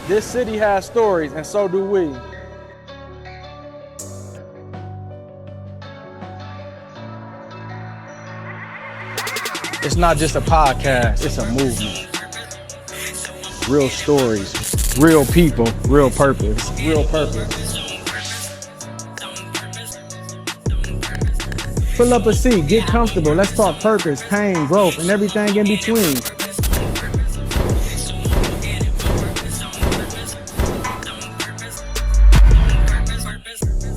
This city has stories, and so do we. It's not just a podcast, it's a movement. Real stories, real people, real purpose. Real purpose. Pull up a seat, get comfortable. Let's talk purpose, pain, growth, and everything in between.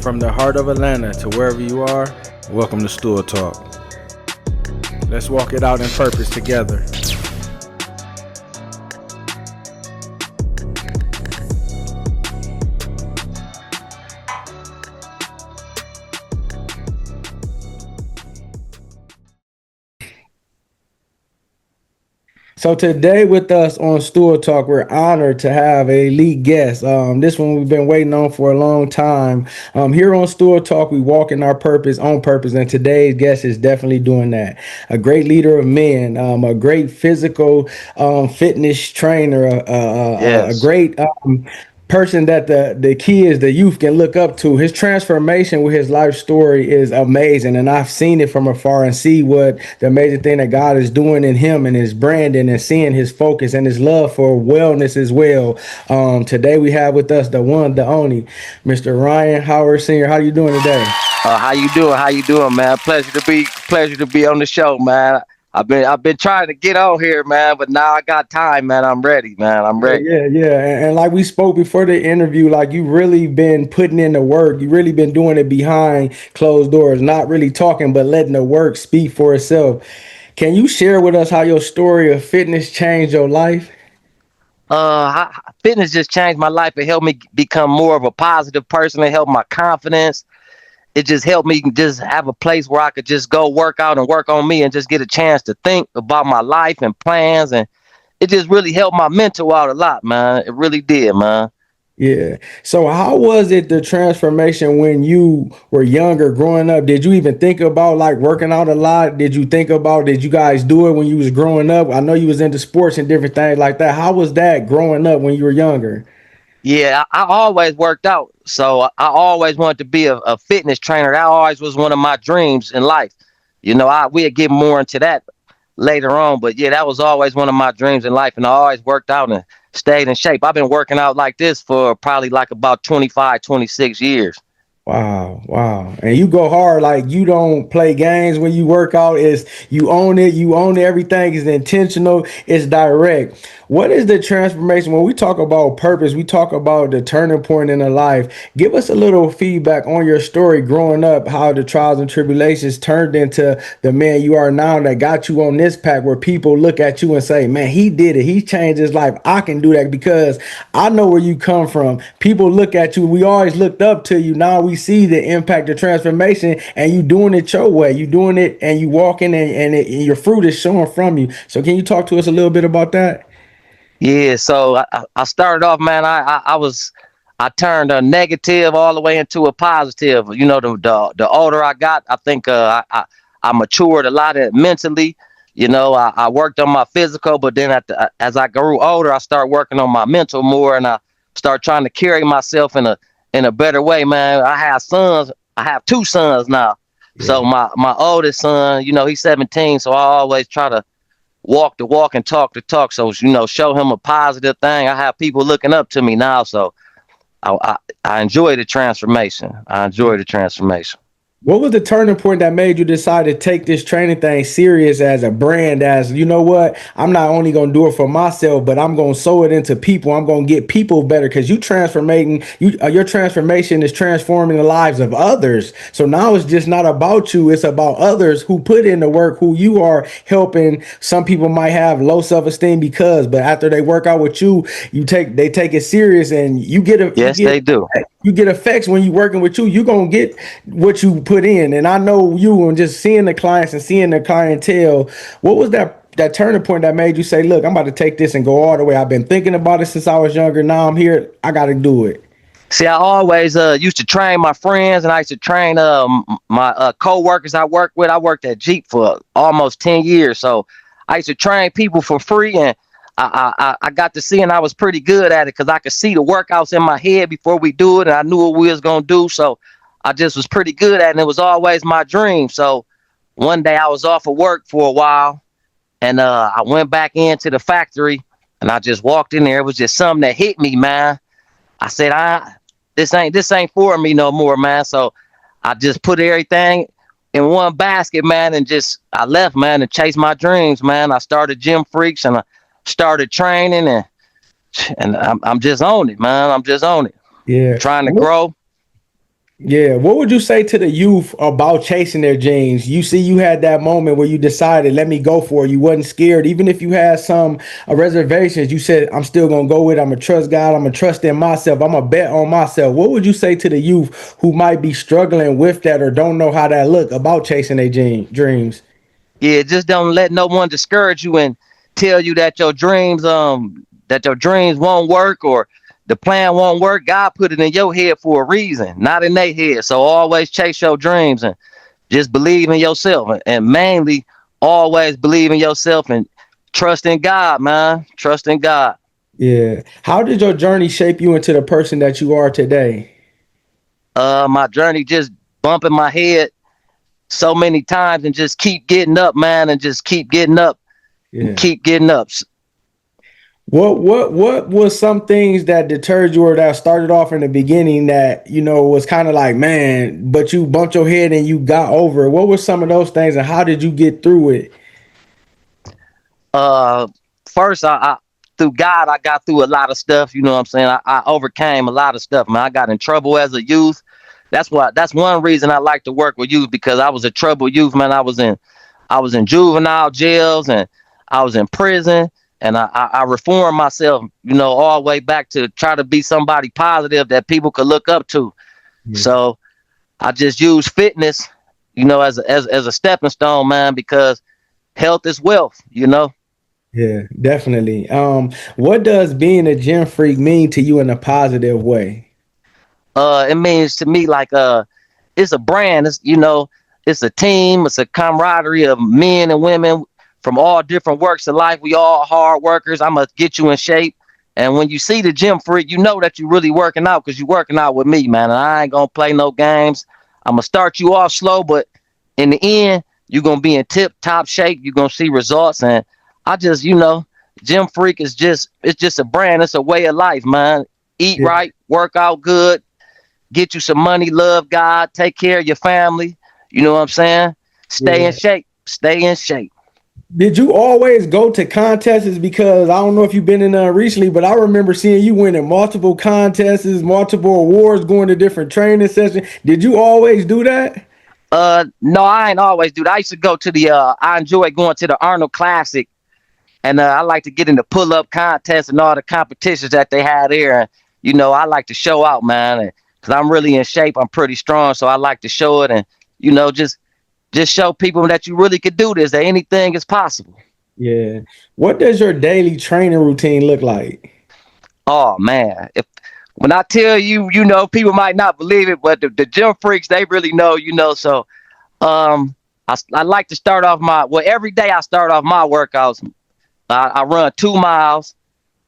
From the heart of Atlanta to wherever you are, welcome to Stool Talk. Let's walk it out in purpose together. So today with us on Stool Talk, we're honored to have a elite guest. This one we've been waiting on for a long time. Here on Stool Talk, we walk in our purpose, on purpose, and today's guest is definitely doing that. A great leader of men, a great physical fitness trainer, a Yes. great person that the kids, the youth can look up to. His transformation with his life story is amazing, and I've seen it from afar and see what the amazing thing that God is doing in him and his branding, and seeing his focus and his love for wellness as well. Today we have with us the one, the only, Mr. Ryan Howard Sr. How you doing today? How you doing? How you doing, man? Pleasure to be on the show, man. I've been trying to get on here, man, but now I got time, man. I'm ready, man. I'm Yeah, ready. yeah, yeah. And like we spoke before the interview, like you really been putting in the work. You really been doing it behind closed doors, not really talking, but letting the work speak for itself. Can you share with us how your story of fitness changed your life? Fitness just changed my life. It helped me become more of a positive person. It helped my confidence. It just helped me just have a place where I could just go work out and work on me and just get a chance to think about my life and plans. And it just really helped my mental out a lot, man. It really did, man. Yeah. So how was it the transformation when you were younger growing up? Did you even think about like working out a lot? Did you guys do it when you was growing up? I know you was into sports and different things like that. How was that growing up when you were younger? Yeah, I always worked out. So I always wanted to be a fitness trainer. That always was one of my dreams in life. We'll get more into that later on. But yeah, that was always one of my dreams in life. And I always worked out and stayed in shape. I've been working out like this for probably like about 25, 26 years. Wow, wow. And you go hard, like you don't play games when you work out. Is you own it, everything is intentional, it's direct. What is the transformation when we talk about purpose, we talk about the turning point in a life. Give us a little feedback on your story growing up, how the trials and tribulations turned into the man you are now that got you on this path where people look at you and say, man, he did it. He changed his life. I can do that because I know where you come from. People look at you. We always looked up to you. Now we see the impact of transformation, and you doing it your way. You doing it and you walking, and your fruit is showing from you. So can you talk to us a little bit about that? Yeah, so I started off, man. I turned a negative all the way into a positive. The older I got, I think I matured a lot mentally. I worked on my physical, but then as I grew older, I started working on my mental more, and I started trying to carry myself in a better way, man. I have sons. I have two sons now. So Yeah. my oldest son, he's 17, so I always try to walk the walk and talk the talk. So show him a positive thing. I have people looking up to me now, so I enjoy the transformation. I enjoy the transformation. What was the turning point that made you decide to take this training thing serious as a brand? As you know what, I'm not only gonna do it for myself, but I'm gonna sow it into people. I'm gonna get people better because your transformation is transforming the lives of others. So now it's just not about you; it's about others who put in the work, who you are helping. Some people might have low self esteem but after they work out with you, they take it serious, and Yes, they do. you get effects when you working with you. You gonna get what you put in. And I know you, and just seeing the clients and seeing the clientele. What was that turning point that made you say, "Look, I'm about to take this and go all the way"? I've been thinking about it since I was younger. Now I'm here. I got to do it. See, I always used to train my friends, and I used to train my co-workers I worked with. I worked at Jeep for almost 10 years, so I used to train people for free, and I got to see, and I was pretty good at it because I could see the workouts in my head before we do it, and I knew what we was gonna do. So I just was pretty good at it, and it was always my dream. So one day I was off of work for a while, and I went back into the factory, and I just walked in there. It was just something that hit me, man. I said, this ain't for me no more, man. So I just put everything in one basket, man, and just I left, man, and chased my dreams, man. I started Gym Freaks, and I started training, and I'm just on it, man. I'm just on it, Yeah. trying to grow. Yeah, what would you say to the youth about chasing their dreams? You see, you had that moment where you decided, let me go for it. You wasn't scared, even if you had some reservations. You said, I'm still gonna go with it. I'm gonna trust God. I'm gonna trust in myself. I'm gonna bet on myself. What would you say to the youth who might be struggling with that or don't know how that look about chasing their dreams? Yeah, just don't let no one discourage you and tell you that your dreams won't work or the plan won't work. God put it in your head for a reason, not in their head. So always chase your dreams and just believe in yourself, and mainly always believe in yourself and trust in God, man. Trust in God. Yeah. How did your journey shape you into the person that you are today? My journey just bumping my head so many times and just keep getting up, man, and just keep getting up and Yeah. keep getting up. What was some things that deterred you or that started off in the beginning that was kind of like, man, but you bumped your head and you got over it? What were some of those things and how did you get through it? Uh, First, I through God, I got through a lot of stuff. You know what I'm saying? I overcame a lot of stuff, man. I got in trouble as a youth. That's one reason I like to work with youth, because I was a troubled youth, man. I was in juvenile jails, and I was in prison, and I reformed myself, all the way back to try to be somebody positive that people could look up to. Yeah. So I just use fitness, as a stepping stone, man, because health is wealth. Yeah, definitely. What does being a gym freak mean to you in a positive way? It means to me like it's a brand. It's a team. It's a camaraderie of men and women from all different works of life. We all hard workers. I'm gonna get you in shape. And when you see the Gym Freak, you know that you're really working out because you're working out with me, man. And I ain't gonna play no games. I'm gonna start you off slow, but in the end, you're gonna be in tip top shape. You're gonna see results. And I just, Gym Freak is just a brand. It's a way of life, man. Eat Yeah. right, work out good, get you some money, love God, take care of your family. You know what I'm saying? Stay in Yeah. shape. Stay in shape. Did you always go to contests? Because I don't know if you've been in recently, but I remember seeing you winning multiple contests, multiple awards, going to different training sessions. Did you always do that? No, I ain't always do that. I used to go to I enjoy going to the Arnold Classic, and I like to get in the pull up contests and all the competitions that they had there. And, I like to show out, man, because I'm really in shape. I'm pretty strong, so I like to show it, and just show people that you really could do this. That anything is possible. Yeah. What does your daily training routine look like? Oh man, if when I tell you, people might not believe it, but the Gym Freaks, they really know. So I like to start off every day I start off my workouts. I run 2 miles,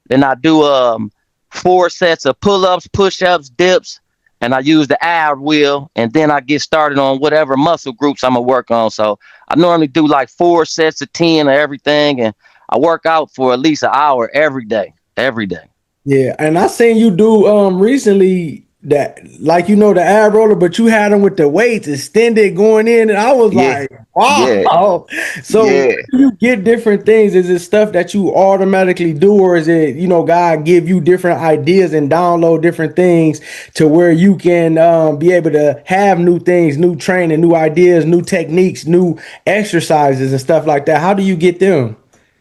then I do 4 sets of pull-ups, push-ups, dips, and I use the ab wheel, and then I get started on whatever muscle groups I'm gonna work on. So I normally do like 4 sets of 10 of everything, and I work out for at least an hour every day. Every day. Yeah, and I seen you do recently that like the ab roller, but you had them with the weights extended going in, and I was Yeah, like, yeah, wow. So yeah. where do you get different things? Is it stuff that you automatically do, or is it God give you different ideas and download different things to where you can be able to have new things, new training, new ideas, new techniques, new exercises and stuff like that? How do you get them?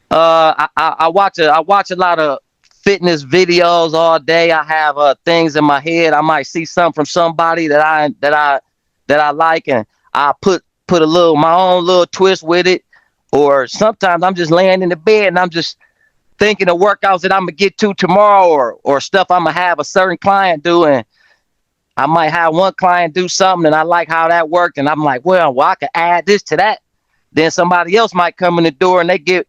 I watch a lot of fitness videos all day. I have things in my head. I might see something from somebody that I like, and I put a little my own little twist with it. Or sometimes I'm just laying in the bed and I'm just thinking of workouts that I'm gonna get to tomorrow, or stuff I'm gonna have a certain client do, and I might have one client do something and I like how that worked, and I'm like, well, I could add this to that. Then somebody else might come in the door and they get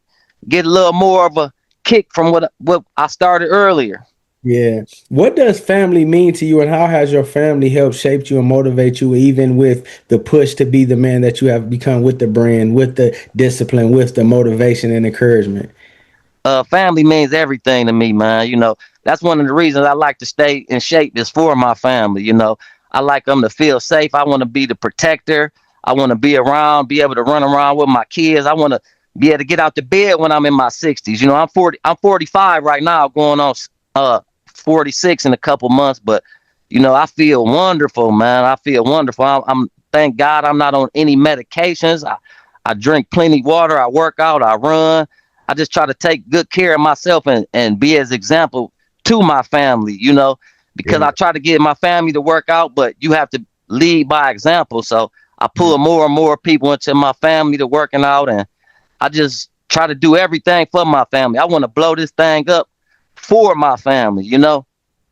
a little more of a kick from what I started earlier. Yeah. What does family mean to you, and how has your family helped shape you and motivate you, even with the push to be the man that you have become with the brand, with the discipline, with the motivation and encouragement? Family means everything to me, man. That's one of the reasons I like to stay in shape is for my family. I like them to feel safe. I want to be the protector. I want to be around, be able to run around with my kids. I want to be able to get out the bed when I'm in my 60s. I'm 40, I'm 45 right now, going on 46 in a couple months, but I feel wonderful, man. I feel wonderful. I'm thank God I'm not on any medications. I drink plenty water. I work out. I run. I just try to take good care of myself and be as example to my family, because Yeah. I try to get my family to work out, but you have to lead by example. So I pull more and more people into my family to working out, and I just try to do everything for my family. I want to blow this thing up for my family.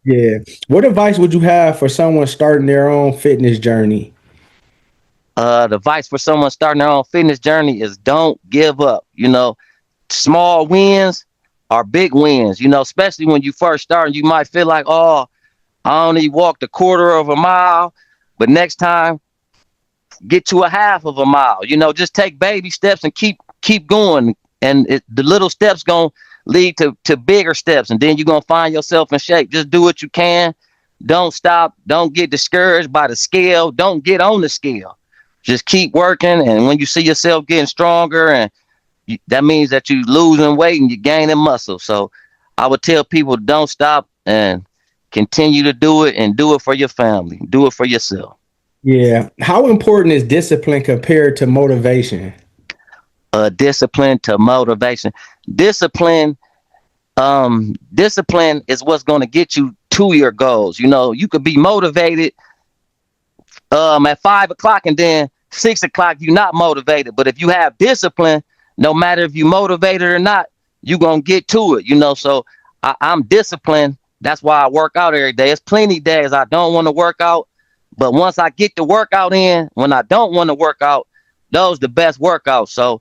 Yeah. What advice would you have for someone starting their own fitness journey? The advice for someone starting their own fitness journey is don't give up. Small wins are big wins, especially when you first start. You might feel like, oh, I only walked a quarter of a mile, but next time get to a half of a mile. Just take baby steps and keep going, and the little steps gonna lead to bigger steps, and then you're gonna find yourself in shape. Just do what you can. Don't stop. Don't get discouraged by the scale. Don't get on the scale. Just keep working, and when you see yourself getting stronger, and that means that you losing weight and you're gaining muscle. So I would tell people, don't stop and continue to do it, and do it for your family. Do it for yourself. Yeah. How important is discipline compared to motivation? Discipline to motivation. Discipline, discipline is what's going to get you to your goals. You could be motivated at 5 o'clock, and then 6 o'clock you're not motivated. But if you have discipline, no matter if you motivated or not, you're gonna get to it. So I'm disciplined. That's why I work out every day. There's plenty days I don't want to work out, but once I get the workout in, when I don't want to work out, those the best workouts. So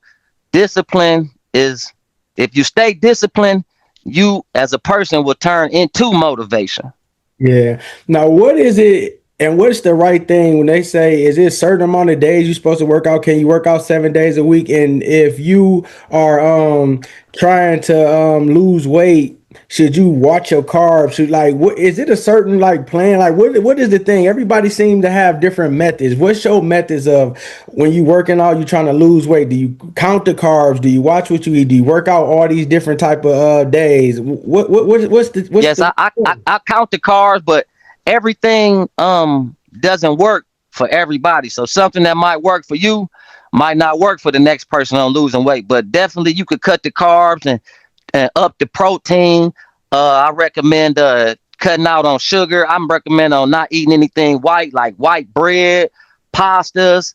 discipline is, if you stay disciplined, you as a person will turn into motivation. Yeah. Now, what is it and what's the right thing when they say, is it a certain amount of days you're supposed to work out? Can you work out 7 days a week? And if you are trying to lose weight, should you watch your carbs? Should, like, what is it, a certain like plan? Like, what is the thing? Everybody seems to have different methods. What's your methods of when you working out, you trying to lose weight? Do you count the carbs? Do you watch what you eat? Do you work out all these different type of days? What's Yes, the I count the cars, but everything doesn't work for everybody. So something that might work for you might not work for the next person on losing weight. But definitely you could cut the carbs and up the protein. I recommend cutting out on sugar. I'm recommending on not eating anything white, like white bread, pastas,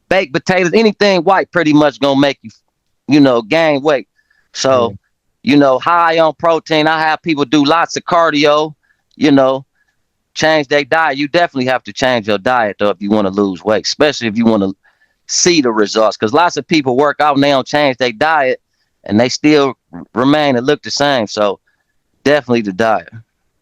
baked potatoes, anything white pretty much gonna make you, gain weight. Yeah. So, high on protein. I have people do lots of cardio, you know, change their diet. You definitely have to change your diet though if you want to lose weight, especially if you want to see the results. Because lots of people work out and they don't change their diet, and they still remain and look the same. So definitely the diet.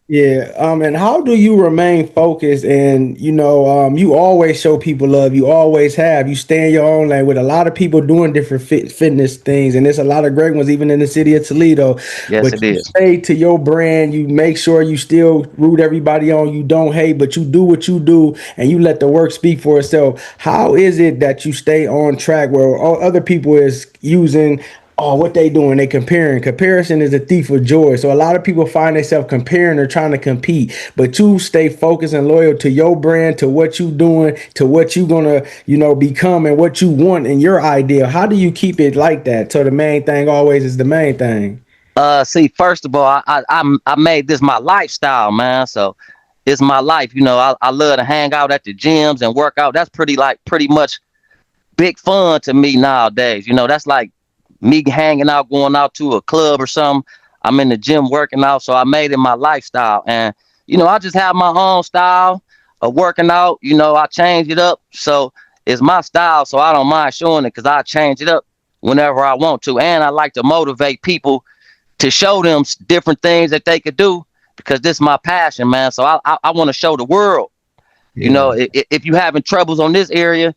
Yeah, and how do you remain focused? And you always show people love. You always have. You stay in your own lane with a lot of people doing different fitness things, and there's a lot of great ones even in the city of Toledo. Yes, But it you is. stay to your brand. You make sure you still root everybody on. You don't hate, but you do what you do, and you let the work speak for itself. How is it that you stay on track where all other people is using? Oh, what they doing? They comparing. Comparison is a thief of joy. So a lot of people find themselves comparing or trying to compete, but you stay focused and loyal to your brand, to what you doing, to what you gonna, become and what you want in your ideal. How do you keep it like that? So the main thing always is the main thing. See, first of all, I made this my lifestyle, man. So it's my life. I love to hang out at the gyms and work out. That's pretty much big fun to me nowadays. That's like me hanging out, going out to a club or something. I'm in the gym working out, so I made it my lifestyle. And I just have my own style of working out. I change it up, so it's my style. So I don't mind showing it because I change it up whenever I want to. And I like to motivate people to show them different things that they could do, because this is my passion, man. So I want to show the world, you know, Yeah. if you having troubles on this area,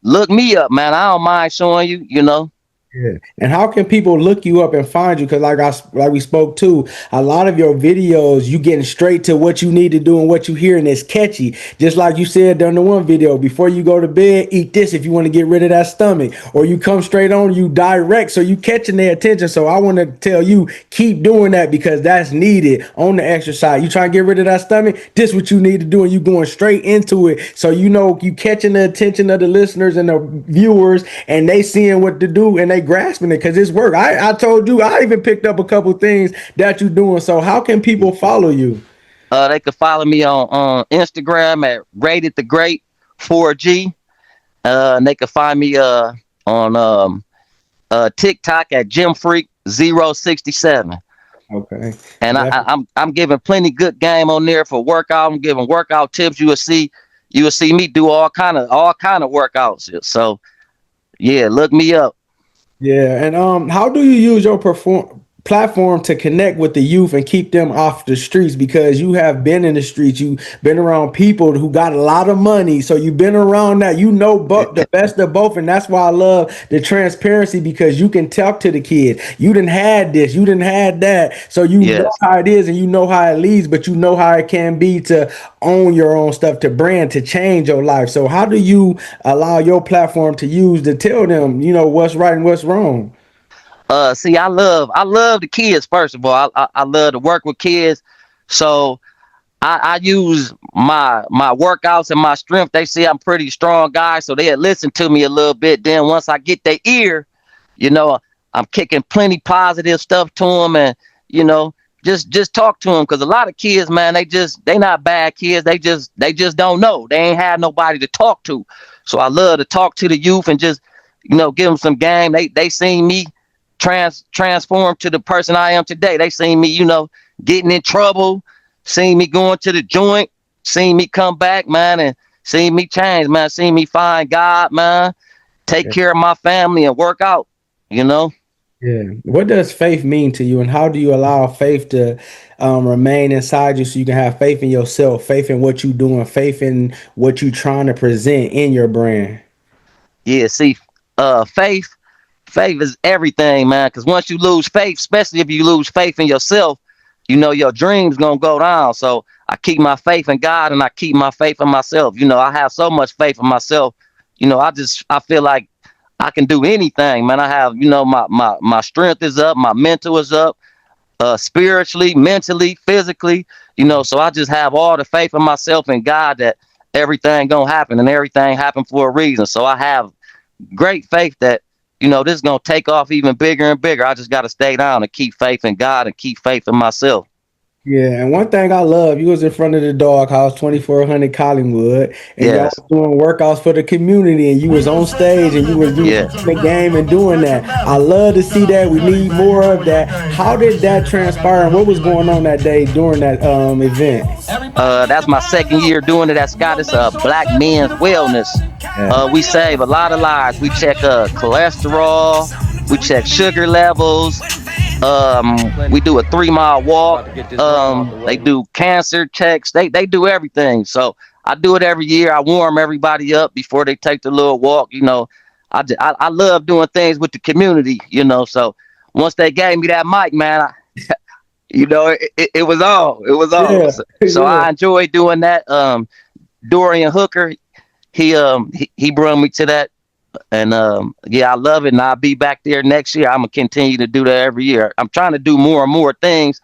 look me up, man. I don't mind showing you, you know. Yeah. And how can people look you up and find you? Because like we spoke to, a lot of your videos, you getting straight to what you need to do and what you hear, and it's catchy. Just like you said during the one video, before you go to bed, eat this if you want to get rid of that stomach. Or you come straight on, you direct, so you catching their attention. So I want to tell you, keep doing that because that's needed on the exercise. You trying to get rid of that stomach, this what you need to do, and you going straight into it. So you know you catching the attention of the listeners and the viewers, and they seeing what to do, and they grasping it because it's work. I told you, I even picked up a couple things that you're doing. So how can people follow you? They could follow me on Instagram at Rated the Great 4G. And they could find me on TikTok at Gym Freak 067. Okay. And Definitely. I'm giving plenty good game on there for workout. I'm giving workout tips. You will see me do all kind of workouts. So yeah, look me up. Yeah, and how do you use your platform to connect with the youth and keep them off the streets? Because you have been in the streets, you've been around people who got a lot of money, so you've been around that. You know, but the best of both, and that's why I love the transparency because you can talk to the kids. You didn't had this, you didn't had that, so you know Yes. how it is and you know how it leads, but you know how it can be to own your own stuff, to brand, to change your life. So how do you allow your platform to use to tell them, you know, what's right and what's wrong? See, I love the kids. First of all, I love to work with kids. So I use my workouts and my strength. They see I'm pretty strong guy, so they listen to me a little bit. Then once I get their ear, you know, I'm kicking plenty positive stuff to them, and you know, just talk to them because a lot of kids, man, they not bad kids. They just don't know. They ain't had nobody to talk to. So I love to talk to the youth and just give them some game. They seen me transform to the person I am today. They seen me, getting in trouble, seen me going to the joint, seen me come back, man, and seen me change, man, seen me find God, man, take care of my family and work out, you know. Yeah. What does faith mean to you, and how do you allow faith to remain inside you so you can have faith in yourself, faith in what you're doing, faith in what you're trying to present in your brand? Yeah, see, faith is everything, man. Because once you lose faith, especially if you lose faith in yourself, your dreams gonna go down. So I keep my faith in God and I keep my faith in myself. I have so much faith in myself. I feel like I can do anything, man. I have, my strength is up, my mental is up, spiritually, mentally, physically. So I just have all the faith in myself and God that everything gonna happen and everything happened for a reason. So I have great faith that this is gonna take off even bigger and bigger. I just gotta stay down and keep faith in God and keep faith in myself. Yeah, and one thing I love, you was in front of the doghouse, 2400 Collingwood, and y'all Yes, was doing workouts for the community, and you was on stage, and you was yeah. in the game and doing that. I love to see that. We need more of that. How did that transpire, and what was going on that day during that event? That's my second year doing it at Scott. It's Black Men's Wellness. Yeah. We save a lot of lives. We check cholesterol, we check sugar levels. We do a 3 mile walk. They do cancer checks. They do everything. So I do it every year. I warm everybody up before they take the little walk. I love doing things with the community. So once they gave me that mic, man, it was all. It was all. Yeah, So yeah, I enjoy doing that. Dorian Hooker, he brought me to that. And yeah, I love it. And I'll be back there next year. I'm gonna continue to do that every year. I'm trying to do more and more things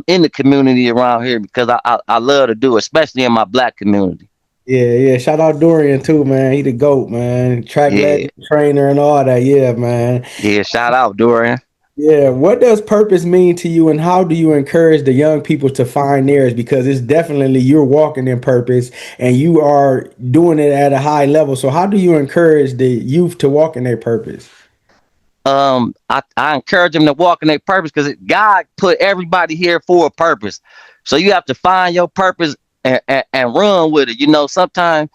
in the community around here because I love to do it, especially in my Black community. yeah, yeah. Shout out Dorian too, man. He the GOAT, man. Track Yeah, legend, trainer, and all that. Yeah, man. yeah. Shout out Dorian. Yeah, what does purpose mean to you, and how do you encourage the young people to find theirs? Because it's definitely you're walking in purpose and you are doing it at a high level. So, how do you encourage the youth to walk in their purpose? I encourage them to walk in their purpose because God put everybody here for a purpose. So you have to find your purpose and run with it. Sometimes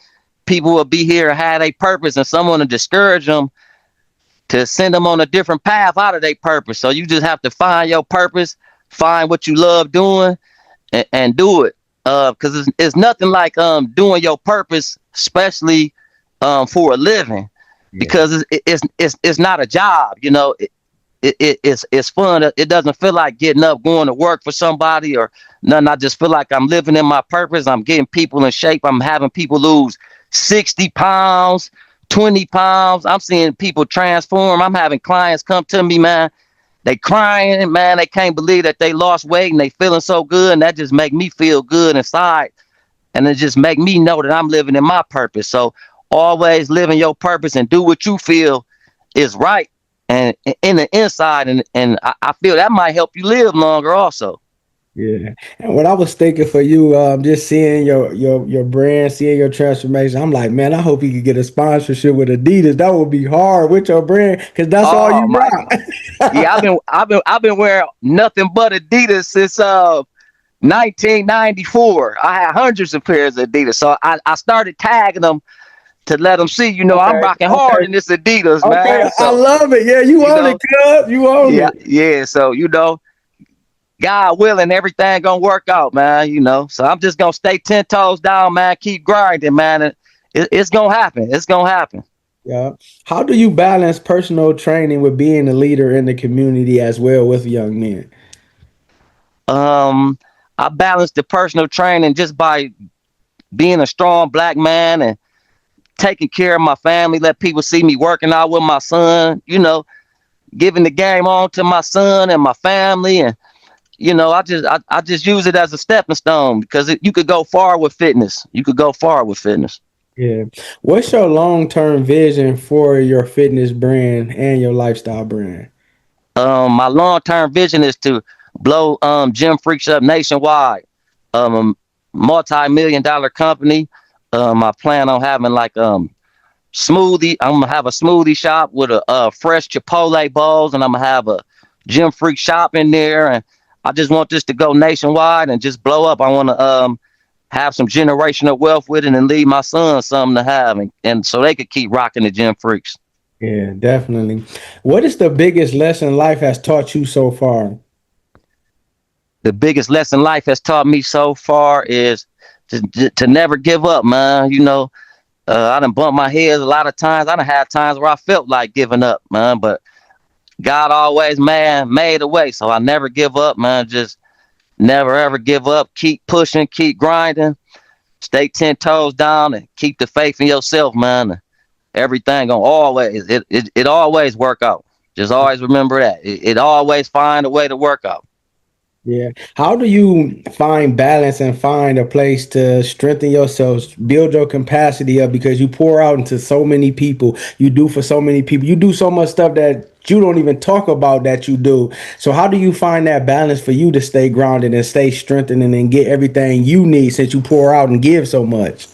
people will be here and have a purpose, and someone will discourage them to send them on a different path out of their purpose. So you just have to find your purpose, find what you love doing, and do it. Because it's nothing like doing your purpose, especially for a living, Yeah. because it's not a job. You know, it's fun. It doesn't feel like getting up, going to work for somebody or nothing. I just feel like I'm living in my purpose. I'm getting people in shape. I'm having people lose 60 pounds, 20 pounds. I'm seeing people transform. I'm having clients come to me, man. They crying, man. They can't believe that they lost weight and they feeling so good. And that just make me feel good inside. And it just make me know that I'm living in my purpose. So always live in your purpose and do what you feel is right and in the inside. And I feel that might help you live longer also. Yeah. And what I was thinking for you, just seeing your brand, seeing your transformation, I'm like, man, I hope you could get a sponsorship with Adidas. That would be hard with your brand because that's all Oh you my God. Yeah, got. I've been wearing nothing but Adidas since 1994. I had hundreds of pairs of Adidas. So I started tagging them to let them see, I'm Okay. rocking hard Okay. in this Adidas, Okay. man. I So, love it. Yeah, you you own it, know, cuz. You own yeah, it. yeah. So, God willing, everything gonna work out, man. So I'm just gonna stay 10 toes down, man. Keep grinding, man. It's gonna happen. It's gonna happen. Yeah. How do you balance personal training with being a leader in the community as well with young men? Um, I balance the personal training just by being a strong black man and taking care of my family. Let people see me working out with my son. Giving the game on to my son and my family, and I just use it as a stepping stone because you could go far with fitness. You could go far with fitness. Yeah. What's your long-term vision for your fitness brand and your lifestyle brand? My long term vision is to blow Gym Freaks up nationwide. A multi-million dollar company. I plan on having like smoothie. I'm gonna have a smoothie shop with a fresh Chipotle bowls, and I'm gonna have a Gym Freak shop in there. And I just want this to go nationwide and just blow up. I want to have some generational wealth with it and leave my son something to have, and so they could keep rocking the Gym Freaks. Yeah, definitely. What is the biggest lesson life has taught you so far? The biggest lesson life has taught me so far is to never give up, man. I done bumped my head a lot of times. I done had times where I felt like giving up, man, but God always, man, made a way. So I never give up, man. Just never ever give up. Keep pushing, keep grinding, stay 10 toes down and keep the faith in yourself, man. Everything gonna always, it always work out. Just always remember that. It always find a way to work out. Yeah. How do you find balance and find a place to strengthen yourself, build your capacity up because you pour out into so many people, you do for so many people, you do so much stuff that you don't even talk about that you do. So how do you find that balance for you to stay grounded and stay strengthened and get everything you need since you pour out and give so much?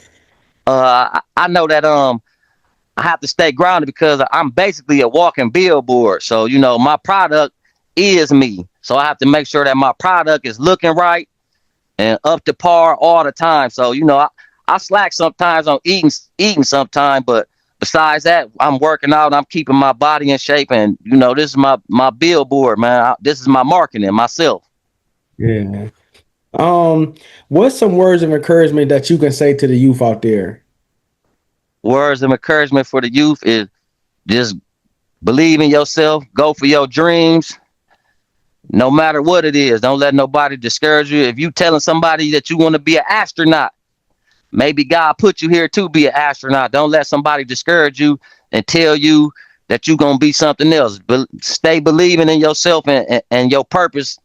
I know that I have to stay grounded because I'm basically a walking billboard. So, my product is me. So I have to make sure that my product is looking right and up to par all the time. So, I slack sometimes on eating sometimes, but besides that, I'm working out, I'm keeping my body in shape. And, this is my billboard, man. This is my marketing, myself. Yeah. Um, what's some words of encouragement that you can say to the youth out there? Words of encouragement for the youth is just believe in yourself, go for your dreams, no matter what it is. Don't let nobody discourage you. If you telling somebody that you want to be an astronaut, maybe God put you here to be an astronaut. Don't let somebody discourage you and tell you that you're going to be something else. But stay believing in yourself and your purpose,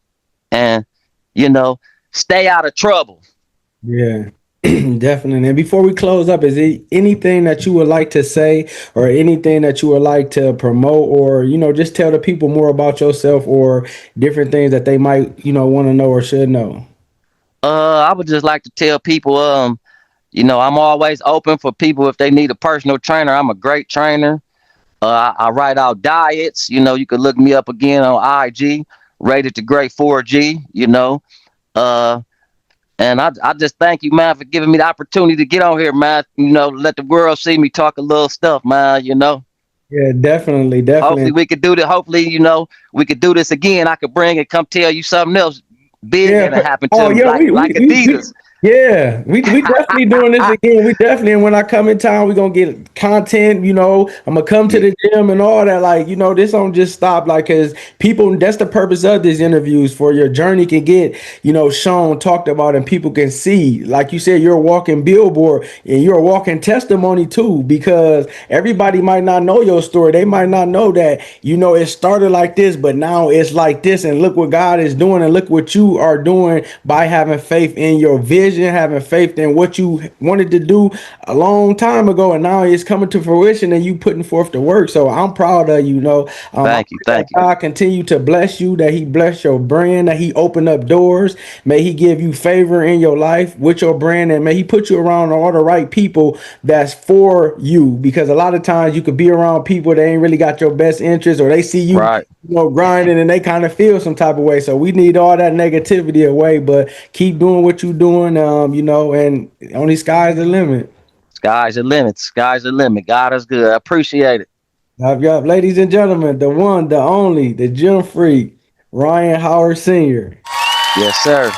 and, you know, stay out of trouble. Yeah, definitely. And before we close up, is there anything that you would like to say or anything that you would like to promote or, just tell the people more about yourself or different things that they might, want to know or should know? I would just like to tell people, I'm always open for people if they need a personal trainer. I'm a great trainer. I write out diets. You could look me up again on IG, rated to grade 4G, Uh, and I just thank you, man, for giving me the opportunity to get on here, man. Let the world see me talk a little stuff, man. Yeah, definitely, Hopefully definitely. we could do that. Hopefully, we could do this again. I could bring and come tell you something else big Yeah. that happened to Oh, me, yeah. like We Adidas. yeah. We definitely doing this again. We definitely. And when I come in town, we gonna get content. I'm gonna come to Yeah, the gym and all that. Like, this don't just stop. Like, cause people. That's the purpose of these interviews. For your journey can get shown, talked about, and people can see. Like you said, you're a walking billboard and you're a walking testimony too. Because everybody might not know your story. They might not know that it started like this, but now it's like this. And look what God is doing, and look what you are doing by having faith in your vision, having faith in what you wanted to do a long time ago, and now it's coming to fruition, and you putting forth the work. So I'm proud of you. I thank you, pray that thank you. God continue to bless you, that He bless your brand, that He open up doors. May He give you favor in your life with your brand, and may He put you around all the right people that's for you. Because a lot of times you could be around people that ain't really got your best interest, or they see you Right, grinding and they kind of feel some type of way. So we need all that negativity away, but keep doing what you're doing, and only sky's the limit. sky's the limit. Sky's the limit. God is good. I appreciate it. Yup. Ladies and gentlemen, the one, the only, the gym freak, Ryan Howard Sr. Yes, sir.